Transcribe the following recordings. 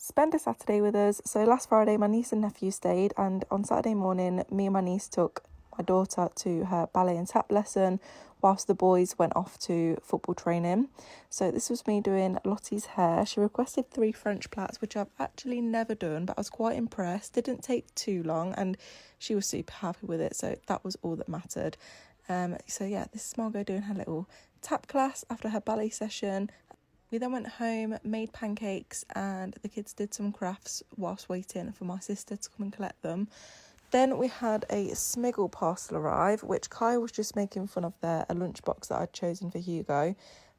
spend a Saturday with us. So last Friday, my niece and nephew stayed, and on Saturday morning, me and my niece took my daughter to her ballet and tap lesson, whilst the boys went off to football training. So this was me doing Lottie's hair. She requested 3 French plaits, which I've actually never done, but I was quite impressed. Didn't take too long, and she was super happy with it, so that was all that mattered. So yeah, this is Margot doing her little tap class after her ballet session. We then went home, made pancakes, and the kids did some crafts whilst waiting for my sister to come and collect them. Then we had a Smiggle parcel arrive, which Kyle was just making fun of there, a lunchbox that I'd chosen for Hugo.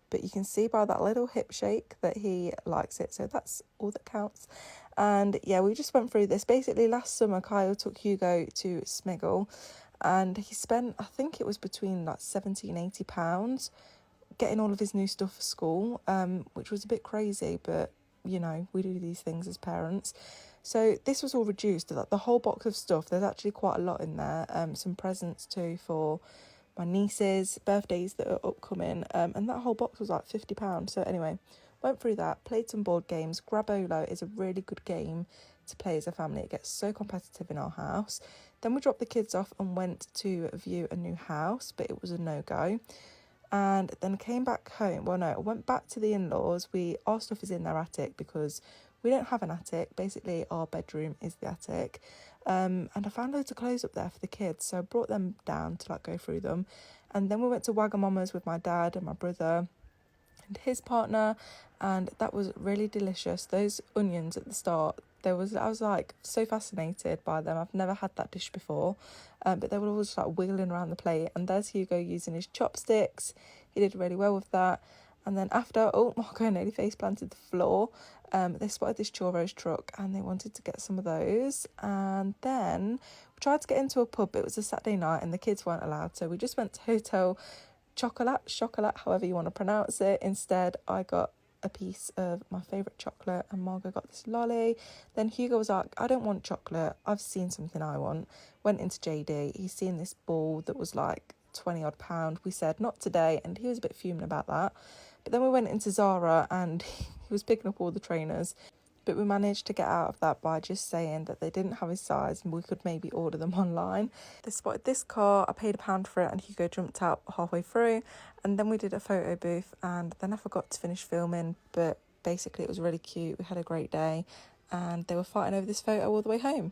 But you can see by that little hip shake that he likes it, so that's all that counts. And yeah, we just went through this. Basically, last summer, Kyle took Hugo to Smiggle, and he spent, I think it was between like £70 and £80 getting all of his new stuff for school, which was a bit crazy, but you know, we do these things as parents. So this was all reduced, like the whole box of stuff. There's actually quite a lot in there, some presents too for my nieces, birthdays that are upcoming, and that whole box was like £50. So anyway, went through that, played some board games. Grabolo is a really good game to play as a family. It gets so competitive in our house. Then we dropped the kids off and went to view a new house, but it was a no-go. And then came back home. Well, no, I went back to the in-laws. Our stuff is in their attic because we don't have an attic. Basically, our bedroom is the attic. And I found loads of clothes up there for the kids, so I brought them down to like go through them. And then we went to Wagamama's with my dad and my brother and his partner, and that was really delicious. Those onions at the start, I was like so fascinated by them. I've never had that dish before, but they were all just like wiggling around the plate. And there's Hugo using his chopsticks. He did really well with that. And then after, Marco nearly face planted the floor. They spotted this churros truck and they wanted to get some of those. And then we tried to get into a pub. It was a Saturday night and the kids weren't allowed, so we just went to Hotel Chocolat, however you want to pronounce it. Instead, I got a piece of my favourite chocolate and Margot got this lolly. Then Hugo was like, I don't want chocolate, I've seen something I want. Went into JD, he's seen this ball that was like 20 odd pound. We said not today, and he was a bit fuming about that. But then we went into Zara and he was picking up all the trainers. But we managed to get out of that by just saying that they didn't have his size and we could maybe order them online. They spotted this car, I paid £1 for it, and Hugo jumped out halfway through. And then we did a photo booth, and then I forgot to finish filming, but basically it was really cute. We had a great day and they were fighting over this photo all the way home.